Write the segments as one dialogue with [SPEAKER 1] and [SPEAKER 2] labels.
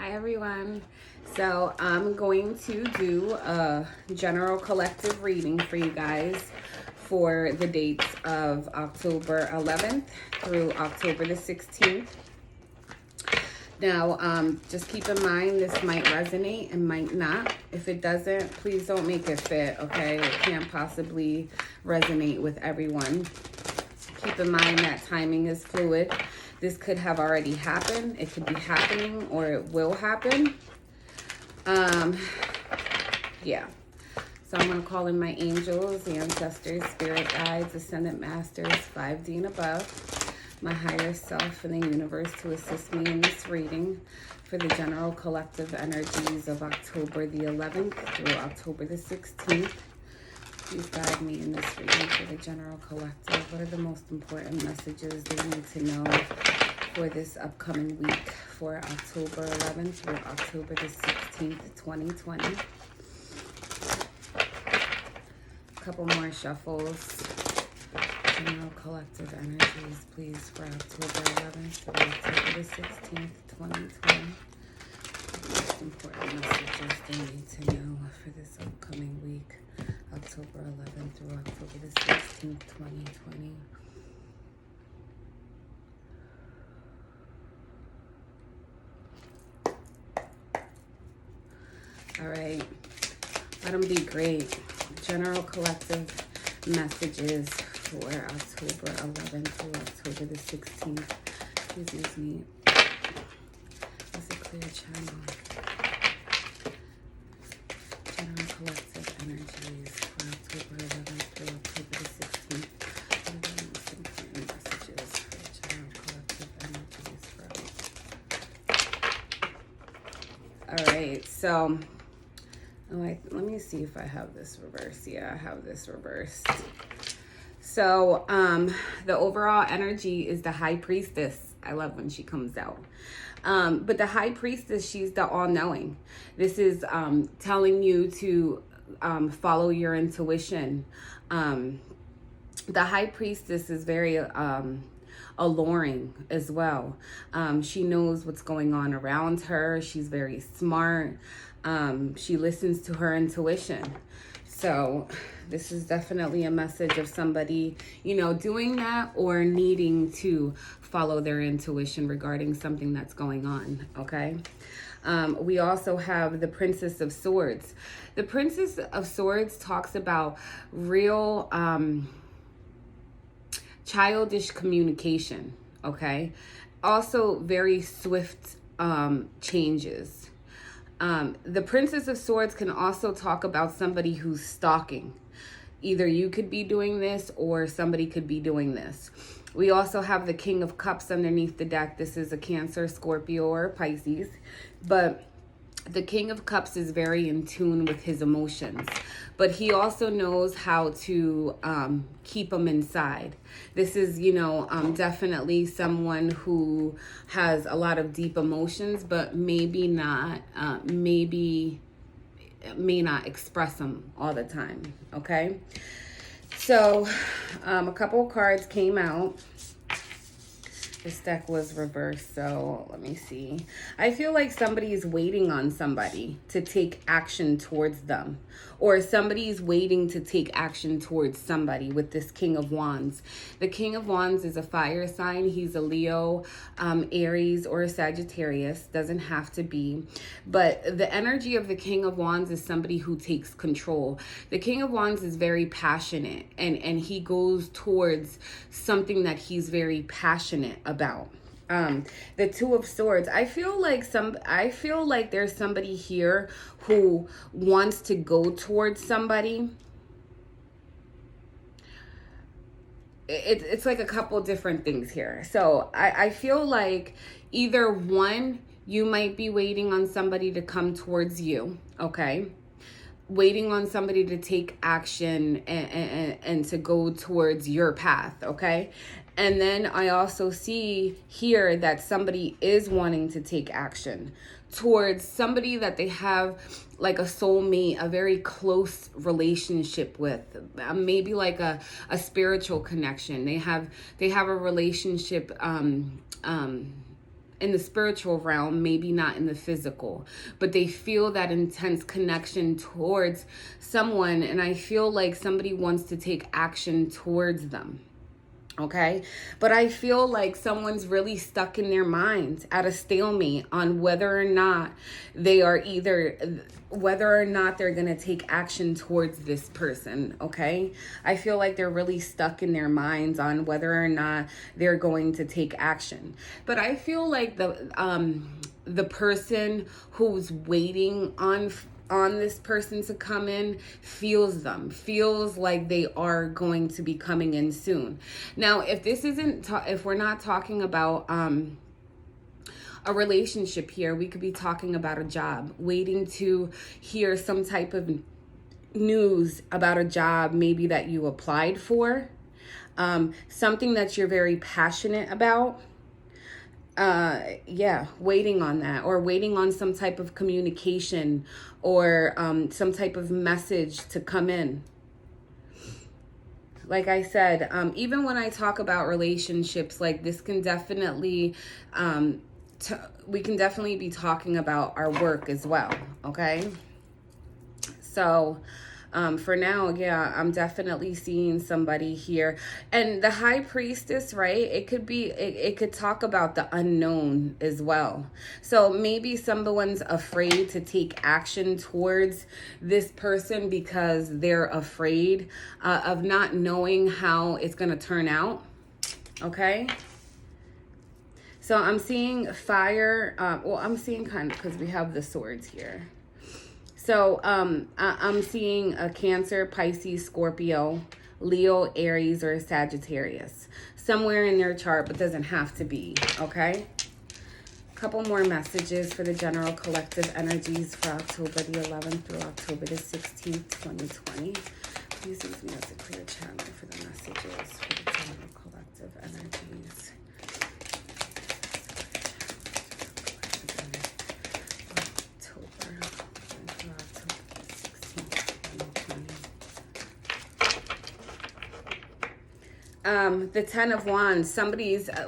[SPEAKER 1] Hi everyone. So I'm going to do a general collective reading for you guys for the dates of October 11th through October the 16th. Now, just keep in mind this might resonate and might not. If it doesn't, please don't make it fit, okay? It can't possibly resonate with everyone. Keep in mind that timing is fluid. This could have already happened. It could be happening or it will happen. Yeah. So I'm going to call in my angels, ancestors, spirit guides, ascendant masters, 5D and above, my higher self in the universe to assist me in this reading for the general collective energies of October the 11th through October the 16th. Please guide me in this reading for the general collective. What are the most important messages they need to know for this upcoming week for October 11th through October the 16th, 2020? A couple more shuffles. General collective energies, please, for October 11th through October the 16th, 2020. Most important messages they need to know for this upcoming week. October 11th through October the 16th, 2020. All right. Let them be great. General collective messages for October 11th through October the 16th. Please use me as a clear channel. General collective energies for October 11th through October the 16th. What are the most important messages for general collective energies for all right, so let me see if I have this reversed. Yeah, I have this reversed. So the overall energy is the High Priestess. I love when she comes out. But the High Priestess, she's the all-knowing. This is telling you to follow your intuition. The High Priestess is very alluring as well. She knows what's going on around her. She's very smart. She listens to her intuition. So this is definitely a message of somebody, doing that or needing to follow their intuition regarding something that's going on, okay? We also have the Princess of Swords. The Princess of Swords talks about real childish communication, okay? Also very swift changes. The Princess of Swords can also talk about somebody who's stalking. Either you could be doing this or somebody could be doing this. We also have the King of Cups underneath the deck. This is a Cancer, Scorpio, or Pisces. But the King of Cups is very in tune with his emotions. But he also knows how to keep them inside. This is, definitely someone who has a lot of deep emotions, but maybe not, may not express them all the time, okay? So a couple of cards came out. This deck was reversed, so let me see. I feel like somebody is waiting on somebody to take action towards them, or somebody's waiting to take action towards somebody with this King of Wands. The King of Wands is a fire sign. He's a Leo, Aries, or a Sagittarius. Doesn't have to be. But the energy of the King of Wands is somebody who takes control. The King of Wands is very passionate, and he goes towards something that he's very passionate about. The Two of Swords. I feel like there's somebody here who wants to go towards somebody. It's like a couple different things here. So I feel like either one, you might be waiting on somebody to come towards you, okay? Waiting on somebody to take action and to go towards your path, okay? And then I also see here that somebody is wanting to take action towards somebody that they have like a soulmate, a very close relationship with, maybe like a spiritual connection. They have a relationship in the spiritual realm, maybe not in the physical, but they feel that intense connection towards someone, and I feel like somebody wants to take action towards them. Okay, but I feel like someone's really stuck in their minds at a stalemate on whether or not they're going to take action towards this person. Okay, I feel like they're really stuck in their minds on whether or not they're going to take action. But I feel like the person who's waiting on this person to come in feels like they are going to be coming in soon. Now, if we're not talking about a relationship here, we could be talking about a job, waiting to hear some type of news about a job maybe that you applied for, something that you're very passionate about. Waiting on that, or waiting on some type of communication, or some type of message to come in. Like I said, even when I talk about relationships, like this can definitely, we can definitely be talking about our work as well. Okay. So, for now, yeah, I'm definitely seeing somebody here. And the High Priestess, right? It could talk about the unknown as well. So maybe someone's afraid to take action towards this person because they're afraid of not knowing how it's going to turn out. Okay. So I'm seeing fire. I'm seeing kind of, because we have the swords here. So I'm seeing a Cancer, Pisces, Scorpio, Leo, Aries, or Sagittarius. Somewhere in their chart, but doesn't have to be, okay? A couple more messages for the general collective energies for October the 11th through October the 16th, 2020. Please use me as a clear channel for the messages for the general collective energies. The 10 of Wands,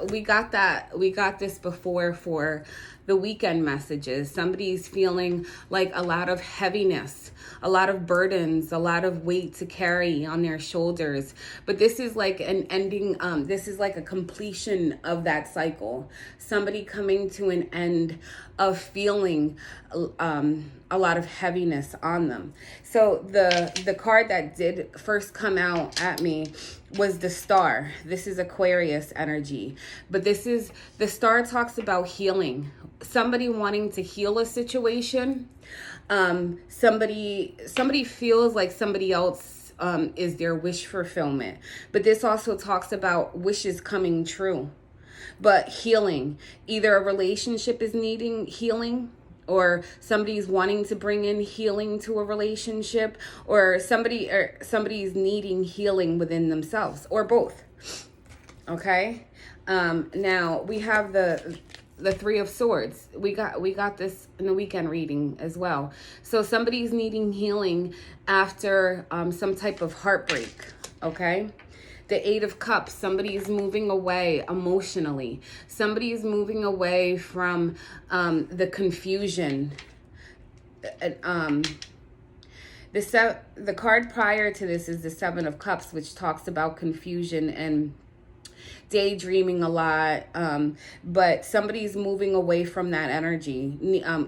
[SPEAKER 1] we got this before for the weekend messages. Somebody's feeling like a lot of heaviness, a lot of burdens, a lot of weight to carry on their shoulders. But this is like an ending, this is like a completion of that cycle. Somebody coming to an end of feeling a lot of heaviness on them. So the card that did first come out at me was the Star. This is Aquarius energy, but the Star talks about healing. Somebody wanting to heal a situation. Somebody feels like somebody else is their wish fulfillment, but this also talks about wishes coming true. But healing, either a relationship is needing healing, or somebody's wanting to bring in healing to a relationship, or somebody's needing healing within themselves, or both. Okay. Now we have the Three of Swords. We got this in the weekend reading as well. So somebody's needing healing after some type of heartbreak. Okay. The Eight of Cups, somebody's moving away emotionally. Somebody's moving away from the confusion. The card prior to this is the Seven of Cups, which talks about confusion and daydreaming a lot, but somebody's moving away from that energy,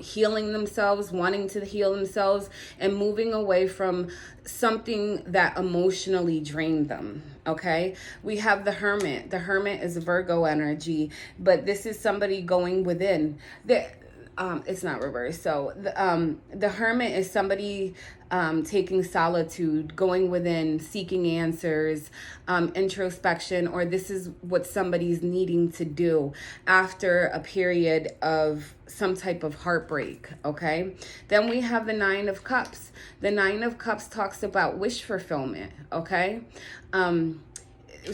[SPEAKER 1] healing themselves, wanting to heal themselves, and moving away from something that emotionally drained them. Okay, we have the Hermit. The Hermit is Virgo energy, but this is somebody going within. It's not reversed. So the Hermit is somebody taking solitude, going within, seeking answers, introspection, or this is what somebody's needing to do after a period of some type of heartbreak. Okay. Then we have the Nine of Cups. The Nine of Cups talks about wish fulfillment. Okay.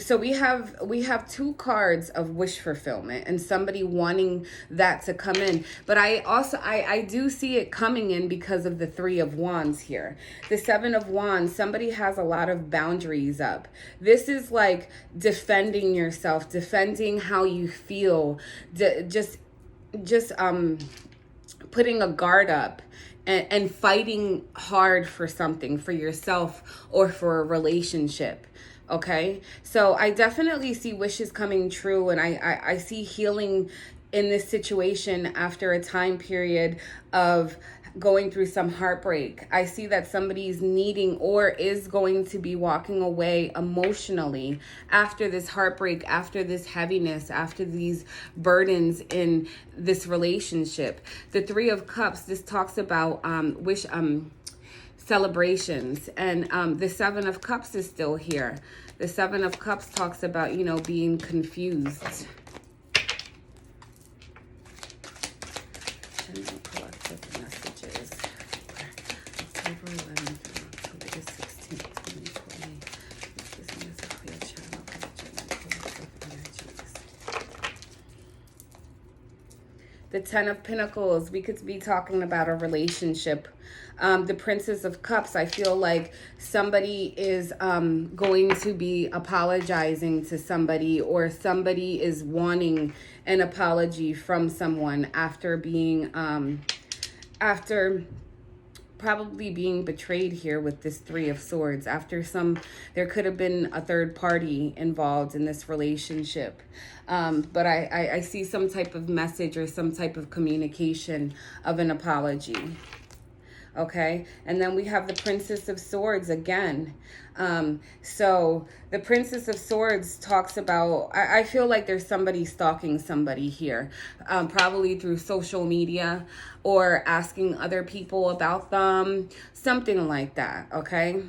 [SPEAKER 1] So we have two cards of wish fulfillment and somebody wanting that to come in. But I do see it coming in because of the Three of Wands here. The Seven of Wands, somebody has a lot of boundaries up. This is like defending yourself, defending how you feel, just just putting a guard up and fighting hard for something, for yourself or for a relationship. Okay, so I definitely see wishes coming true, and I see healing in this situation after a time period of going through some heartbreak. I see that somebody's needing or is going to be walking away emotionally after this heartbreak, after this heaviness, after these burdens in this relationship. The Three of Cups, this talks about celebrations, and the Seven of Cups is still here. The Seven of Cups talks about, you know, being confused. General collective messages. October 11th through October the 16th, 2020. This is a clear channel for the general collective energies. The Ten of Pentacles, we could be talking about a relationship. The Princess of Cups, I feel like somebody is going to be apologizing to somebody, or somebody is wanting an apology from someone after being, after probably being betrayed here with this Three of Swords. After there could have been a third party involved in this relationship. But I see some type of message or some type of communication of an apology. Okay, and then we have the Princess of Swords again. So the Princess of Swords talks about, I feel like there's somebody stalking somebody here, probably through social media or asking other people about them, something like that, okay?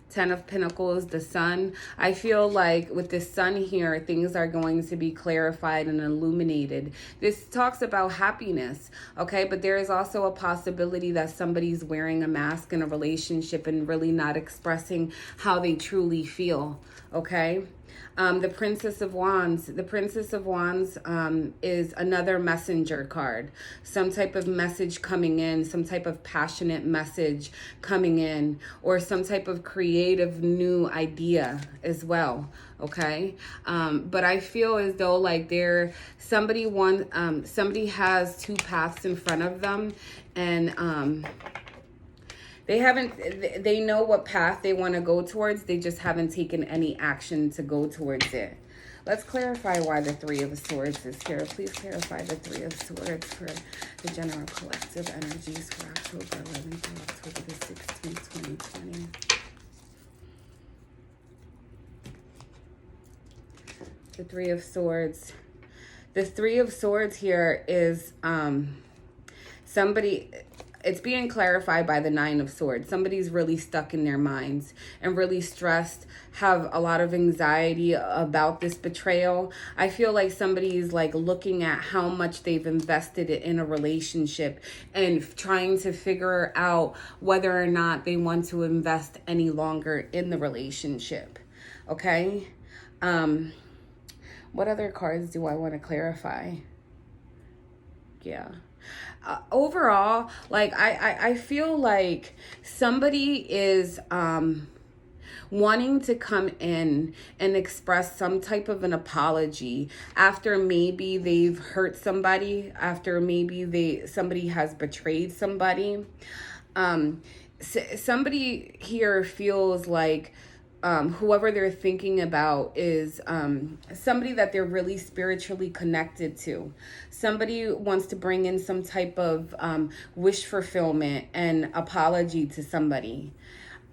[SPEAKER 1] Ten of Pentacles, the Sun. I feel like with the Sun here, things are going to be clarified and illuminated. This talks about happiness, okay? But there is also a possibility that somebody's wearing a mask in a relationship and really not expressing how they truly feel, okay? The Princess of Wands. The Princess of Wands is another messenger card. Some type of message coming in, some type of passionate message coming in, or some type of creative new idea as well. Okay, but I feel as though like somebody has two paths in front of them, and they know what path they want to go towards. They just haven't taken any action to go towards it. Let's clarify why the Three of Swords is here. Please clarify the Three of Swords for the general collective energies for October 11th to October the 16th, 2020. The Three of Swords. The Three of Swords here is somebody... It's being clarified by the Nine of Swords. Somebody's really stuck in their minds and really stressed, have a lot of anxiety about this betrayal. I feel like somebody's like looking at how much they've invested in a relationship and trying to figure out whether or not they want to invest any longer in the relationship. Okay? What other cards do I want to clarify? Yeah. Overall, like I feel like somebody is wanting to come in and express some type of an apology after maybe they've hurt somebody, after maybe somebody has betrayed somebody. Somebody here feels like whoever they're thinking about is somebody that they're really spiritually connected to. Somebody wants to bring in some type of wish fulfillment and apology to somebody.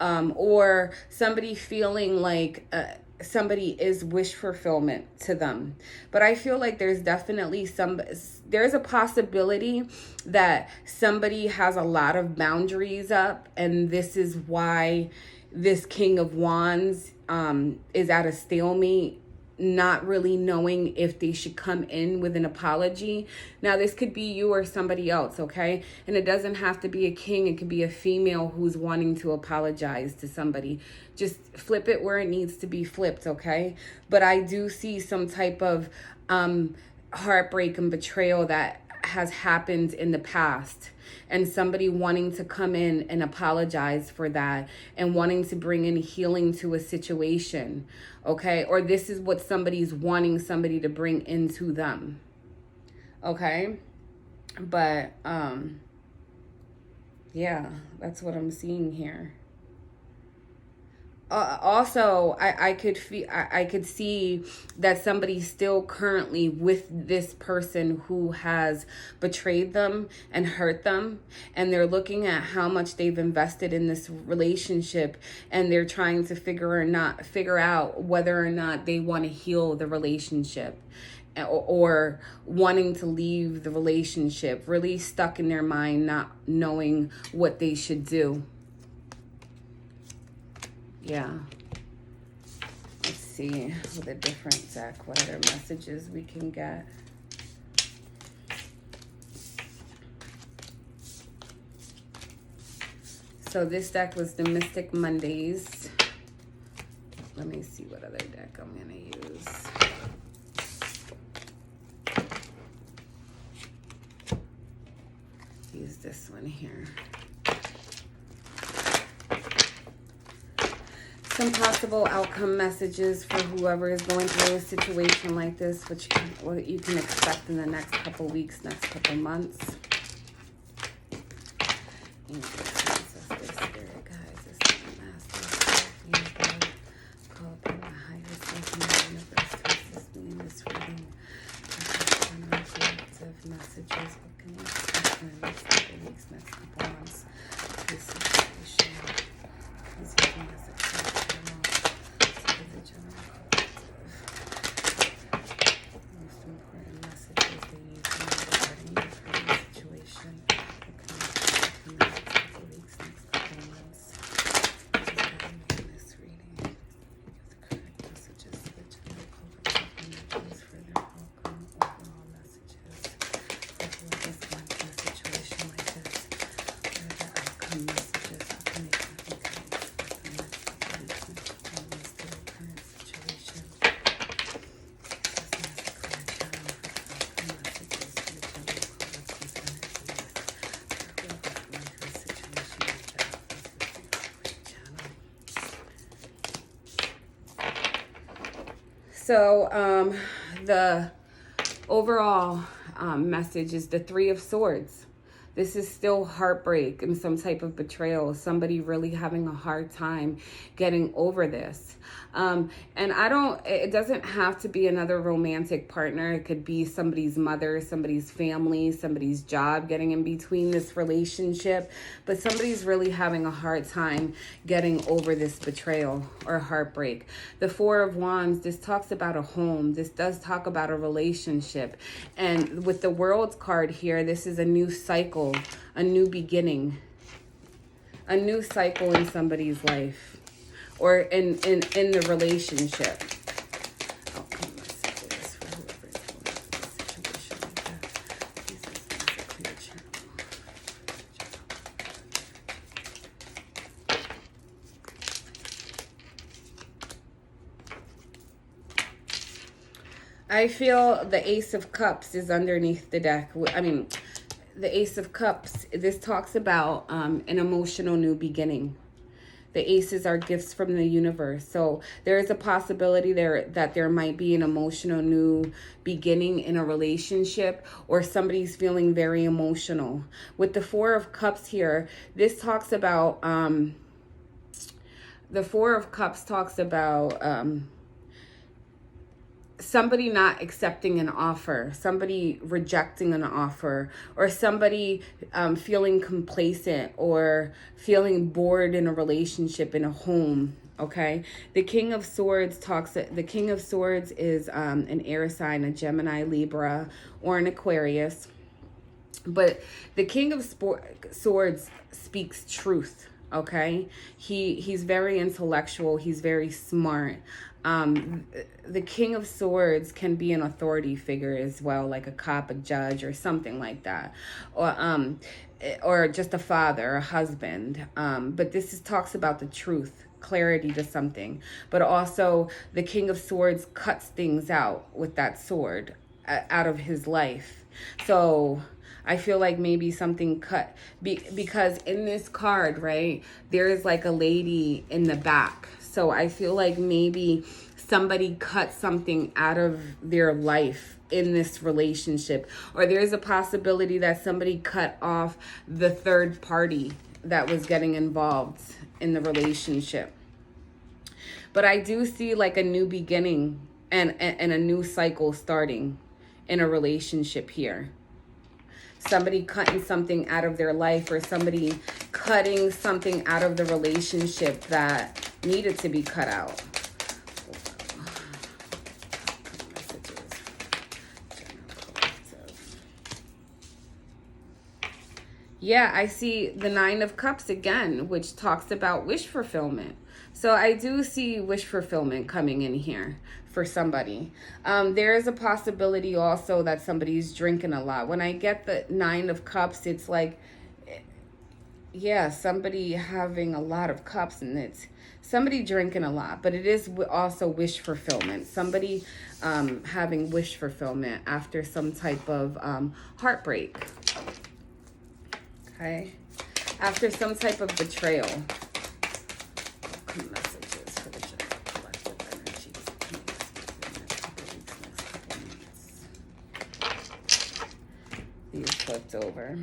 [SPEAKER 1] Or somebody feeling like somebody is wish fulfillment to them. But I feel like there's definitely there's a possibility that somebody has a lot of boundaries up, and this is why this King of Wands is at a stalemate, not really knowing if they should come in with an apology. Now, this could be you or somebody else, okay? And it doesn't have to be a king. It could be a female who's wanting to apologize to somebody. Just flip it where it needs to be flipped, okay? But I do see some type of heartbreak and betrayal that has happened in the past, and somebody wanting to come in and apologize for that and wanting to bring in healing to a situation, okay? Or this is what somebody's wanting somebody to bring into them, okay? But yeah, that's what I'm seeing here. Also, I could see that somebody's still currently with this person who has betrayed them and hurt them, and they're looking at how much they've invested in this relationship, and they're trying to figure out whether or not they want to heal the relationship, or wanting to leave the relationship, really stuck in their mind, not knowing what they should do. Yeah. Let's see with a different deck what other messages we can get. So this deck was the Mystic Mondays. Let me see what other deck I'm going to use. Use this one here. Some possible outcome messages for whoever is going through a situation like this, what you can expect in the next couple weeks, next couple months. Call upon the higher self in the universe to assist me in this reading. Messages, what can you expect in the next couple weeks, next couple months? This situation. Please give me as a most important messages they need to know regarding your current situation. What can you expect in the next couple weeks, next couple months? In this reading, the correct messages to the general culprit energies for their outcome, overall messages. For whoever's going through a situation like this, what are the outcome messages? What can they expect in the next couple weeks, next couple months to their current situation? So the overall message is the Three of Swords. This is still heartbreak and some type of betrayal. Somebody really having a hard time getting over this. And it doesn't have to be another romantic partner. It could be somebody's mother, somebody's family, somebody's job getting in between this relationship. But somebody's really having a hard time getting over this betrayal or heartbreak. The Four of Wands, this talks about a home. This does talk about a relationship. And with the World card here, this is a new cycle, a new beginning, a new cycle in somebody's life. Or in the relationship. Outcome messages for whoever's going through this situation like that. Jesus, that's a clear channel. I feel the Ace of Cups is underneath the deck. I mean, the Ace of Cups, this talks about an emotional new beginning. The aces are gifts from the universe. So there is a possibility that there might be an emotional new beginning in a relationship, or somebody's feeling very emotional. With the Four of Cups here, this talks about, the Four of Cups talks about somebody not accepting an offer, somebody rejecting an offer, or somebody feeling complacent or feeling bored in a relationship, in a home. Okay, the King of Swords is an air sign, a Gemini, Libra, or an Aquarius. But the King of Swords speaks truth. Okay, he's very intellectual. He's very smart. The King of Swords can be an authority figure as well, like a cop, a judge, or something like that, or just a father, a husband. But this talks about the truth, clarity to something. But also, the King of Swords cuts things out with that sword out of his life. So I feel like maybe something cut because in this card, right, there is like a lady in the back. So I feel like maybe somebody cut something out of their life in this relationship, or there's a possibility that somebody cut off the third party that was getting involved in the relationship. But I do see like a new beginning and a new cycle starting in a relationship here. Somebody cutting something out of their life, or somebody cutting something out of the relationship that needed to be cut out. Yeah, I see the Nine of Cups again, which talks about wish fulfillment. So I do see wish fulfillment coming in here for somebody. There is a possibility also that somebody's drinking a lot. When I get the Nine of Cups, it's like, yeah, somebody having a lot of cups, and it's somebody drinking a lot, but it is also wish fulfillment. Somebody having wish fulfillment after some type of heartbreak. Okay, after some type of betrayal. Messages for the general collective energies. These flipped over.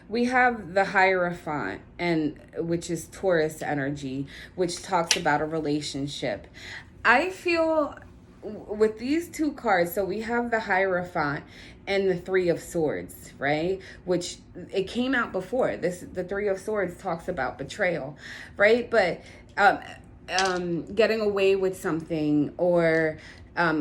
[SPEAKER 1] We have the Hierophant, and which is Taurus energy, which talks about a relationship. I feel with these two cards, so we have the Hierophant and the Three of Swords, right? Which it came out before. The Three of Swords talks about betrayal, right? But getting away with something, or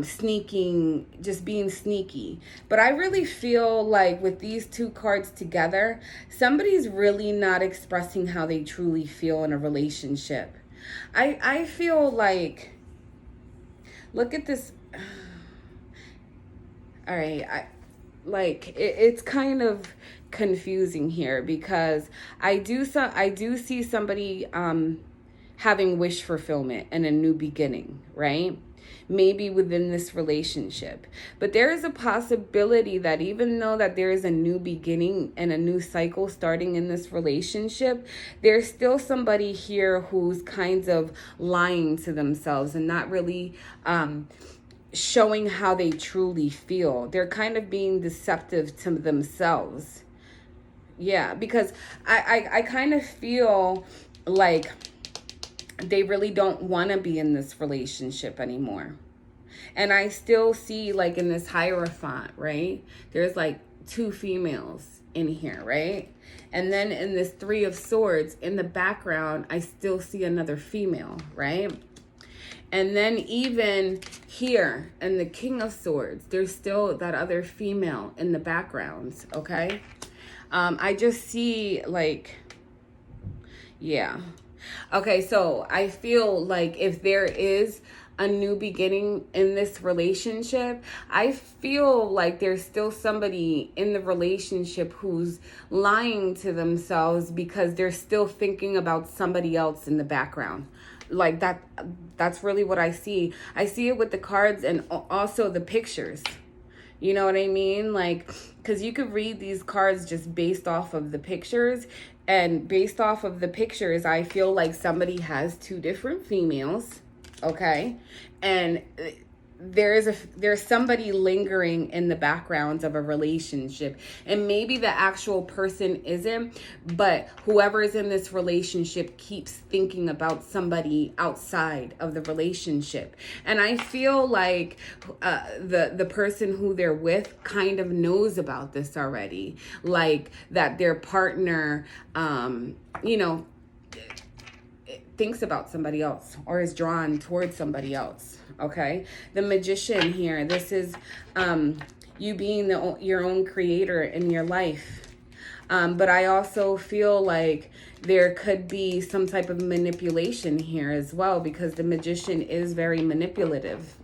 [SPEAKER 1] sneaking, just being sneaky. But I really feel like with these two cards together, somebody's really not expressing how they truly feel in a relationship. I feel like, look at this. All right, it's kind of confusing here, because I do see somebody having wish fulfillment and a new beginning, right? Maybe within this relationship. But there is a possibility that even though that there is a new beginning and a new cycle starting in this relationship, there's still somebody here who's kind of lying to themselves and not really showing how they truly feel. They're kind of being deceptive to themselves. Yeah, because I kind of feel like they really don't want to be in this relationship anymore. And I still see, like, in this Hierophant, right? There's like two females in here, right? And then in this Three of Swords, in the background, I still see another female, right? And then even here in the King of Swords, there's still that other female in the background, okay? I just see, like, yeah. Okay, so I feel like if there is a new beginning in this relationship, I feel like there's still somebody in the relationship who's lying to themselves because they're still thinking about somebody else in the background. Like that's really what I see. I see it with the cards and also the pictures. You know what I mean? Like, because you could read these cards just based off of the pictures. And based off of the pictures, I feel like somebody has two different females, okay? And there's somebody lingering in the background of a relationship, and maybe the actual person isn't, but whoever is in this relationship keeps thinking about somebody outside of the relationship. And I feel like the person who they're with kind of knows about this already, like that their partner thinks about somebody else or is drawn towards somebody else. Okay, the Magician here, this is you being your own creator in your life. But I also feel like there could be some type of manipulation here as well, because the Magician is very manipulative.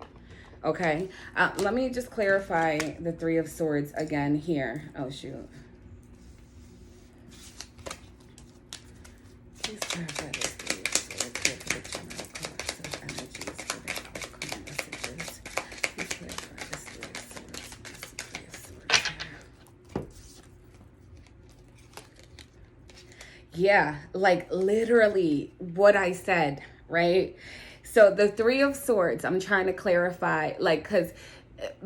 [SPEAKER 1] Okay, let me just clarify the Three of Swords again here. Oh, shoot. Please clarify this. Yeah, like literally what I said, right? So the Three of Swords, I'm trying to clarify, like, because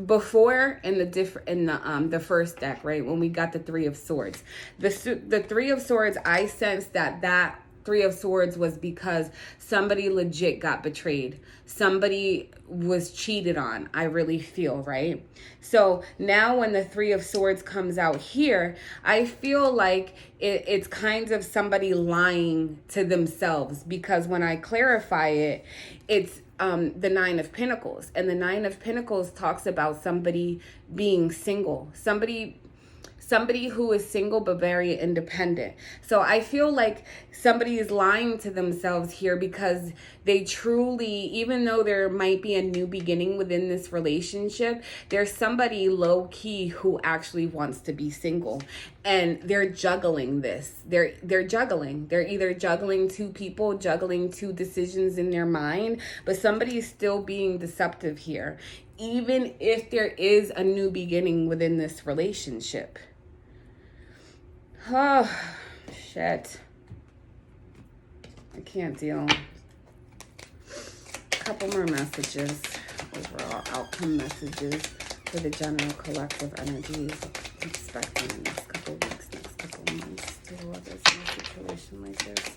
[SPEAKER 1] before in the first deck, right, when we got the Three of Swords, the Three of Swords, I sensed that Three of Swords was because somebody legit got betrayed. Somebody was cheated on, I really feel, right? So now when the Three of Swords comes out here, I feel like it's kind of somebody lying to themselves, because when I clarify it, it's the Nine of Pentacles. And the Nine of Pentacles talks about somebody being single. Somebody who is single but very independent. So I feel like somebody is lying to themselves here, because they truly, even though there might be a new beginning within this relationship, there's somebody low key who actually wants to be single, and they're juggling this. They're juggling. They're either juggling two people, juggling two decisions in their mind, but somebody is still being deceptive here, even if there is a new beginning within this relationship. Oh, shit. I can't deal. A couple more messages. Overall outcome messages for the general collective energies expecting in the next couple of weeks, next couple of months, to whoever's in a situation like this.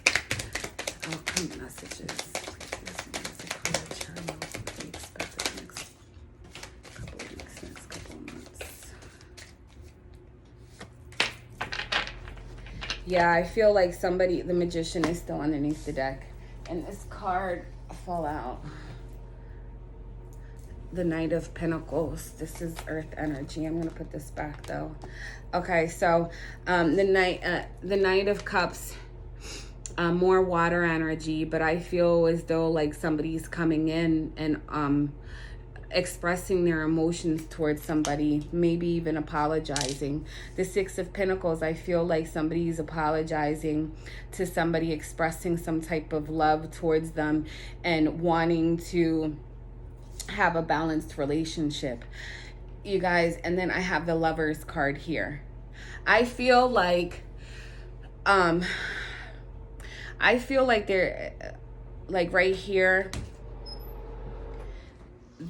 [SPEAKER 1] Outcome messages. Yeah, I feel like somebody, the Magician, is still underneath the deck. And this card fell out. The Knight of Pentacles. This is Earth energy. I'm going to put this back, though. Okay, so the Knight of Cups, more water energy. But I feel as though like somebody's coming in and expressing their emotions towards somebody, maybe even apologizing. The Six of Pentacles, I feel like somebody's apologizing to somebody, expressing some type of love towards them and wanting to have a balanced relationship, you guys. And then I have the Lovers card here. I feel like they're like right here,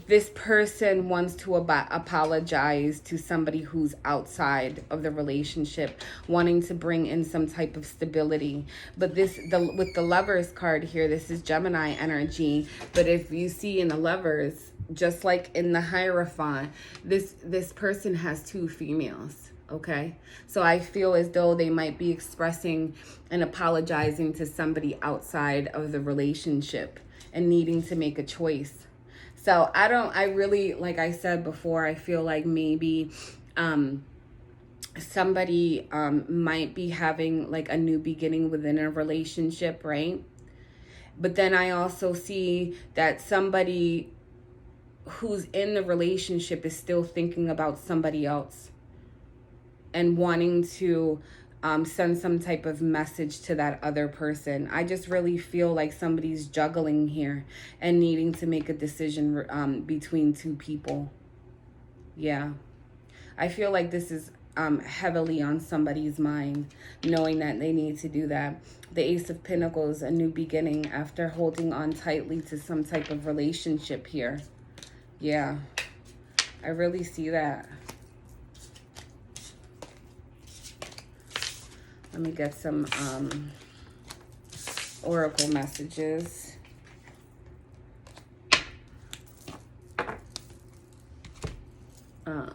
[SPEAKER 1] this person wants to apologize to somebody who's outside of the relationship, wanting to bring in some type of stability. But with the Lovers card here, this is Gemini energy. But if you see in the Lovers, just like in the Hierophant, this person has two females. Okay, so I feel as though they might be expressing and apologizing to somebody outside of the relationship and needing to make a choice. So I really, like I said before, I feel like maybe somebody might be having like a new beginning within a relationship, right? But then I also see that somebody who's in the relationship is still thinking about somebody else and wanting to send some type of message to that other person. I just really feel like somebody's juggling here and needing to make a decision between two people. Yeah. I feel like this is heavily on somebody's mind, knowing that they need to do that. The Ace of Pentacles, a new beginning after holding on tightly to some type of relationship here. Yeah. I really see that. Let me get some oracle messages. I'm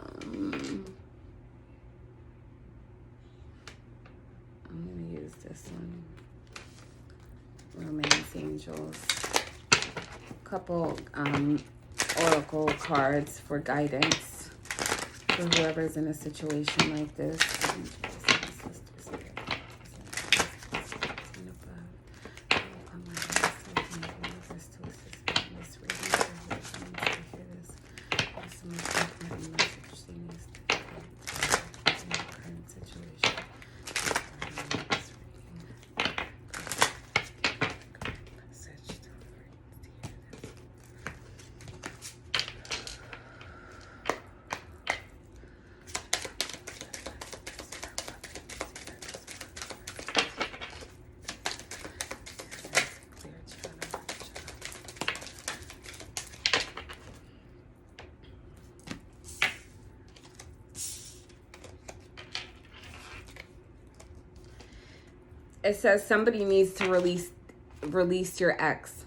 [SPEAKER 1] going to use this one. Romance Angels. A couple oracle cards for guidance for whoever's in a situation like this. it says somebody needs to release your ex.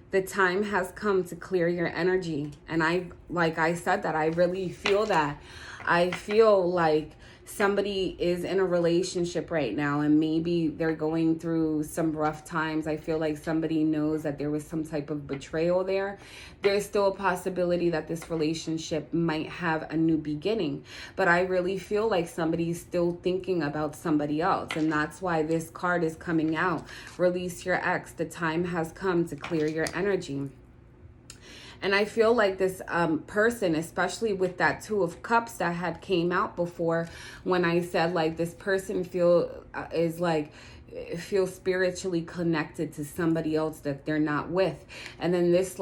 [SPEAKER 1] The time has come to clear your energy. And like I said, that I really feel that. I feel like somebody is in a relationship right now and maybe they're going through some rough times. I feel like somebody knows that there was some type of betrayal there. There's still a possibility that this relationship might have a new beginning, but I really feel like somebody's still thinking about somebody else, and that's why this card is coming out. Release your ex. The time has come to clear your energy. And I feel like this person, especially with that Two of Cups that had came out before, when I said like this person feels spiritually connected to somebody else that they're not with. And then this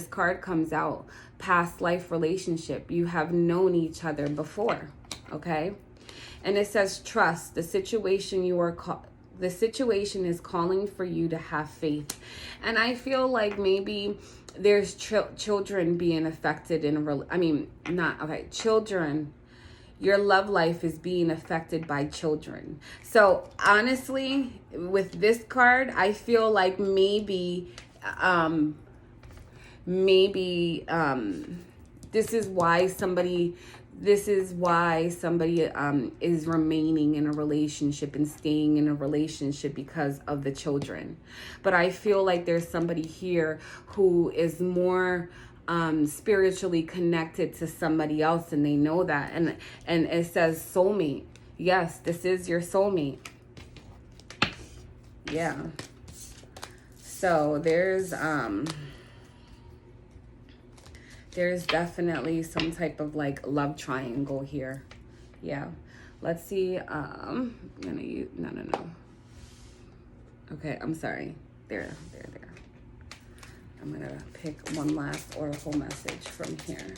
[SPEAKER 1] card comes out, past life relationship. You have known each other before, okay? And it says trust. The situation is calling for you to have faith. And I feel like maybe there's children being affected children. Your love life is being affected by children. So honestly, with this card, I feel like maybe this is why somebody is remaining in a relationship and staying in a relationship, because of the children. But I feel like there's somebody here who is more spiritually connected to somebody else, and they know that. And it says soulmate. Yes, this is your soulmate. Yeah. So there's definitely some type of like love triangle here. Yeah. Let's see. I'm gonna use no. Okay, I'm sorry. There. I'm gonna pick one last oracle message from here.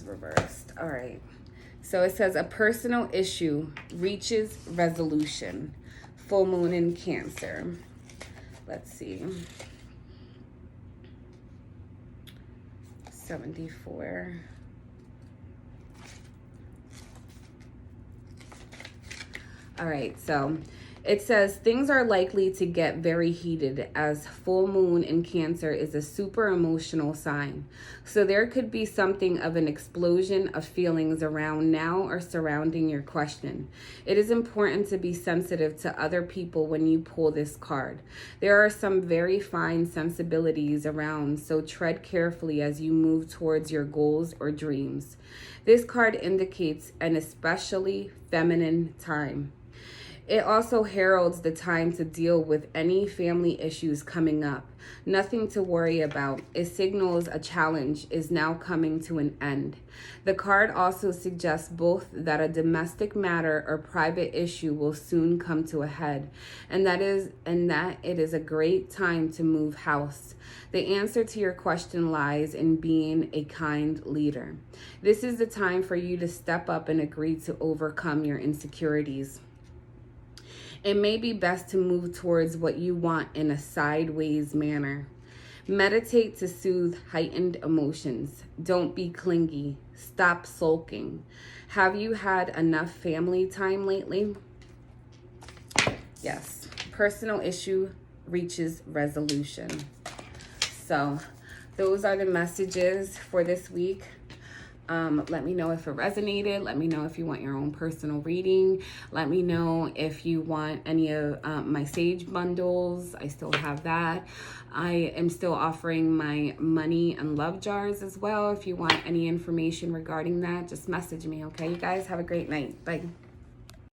[SPEAKER 1] Reversed. All right. So it says a personal issue reaches resolution. Full moon in Cancer. Let's see. 74. All right. So it says things are likely to get very heated, as full moon in Cancer is a super emotional sign. So there could be something of an explosion of feelings around now or surrounding your question. It is important to be sensitive to other people when you pull this card. There are some very fine sensibilities around, so tread carefully as you move towards your goals or dreams. This card indicates an especially feminine time. It also heralds the time to deal with any family issues coming up. Nothing to worry about. It signals a challenge is now coming to an end. The card also suggests both that a domestic matter or private issue will soon come to a head, and that it is a great time to move house. The answer to your question lies in being a kind leader. This is the time for you to step up and agree to overcome your insecurities. It may be best to move towards what you want in a sideways manner. Meditate to soothe heightened emotions. Don't be clingy. Stop sulking. Have you had enough family time lately? Yes. Personal issue reaches resolution. So those are the messages for this week. Let me know if it resonated. Let me know if you want your own personal reading. Let me know if you want any of my Sage bundles. I still have that. I am still offering my money and love jars as well. If you want any information regarding that, just message me, okay? You guys have a great night. Bye.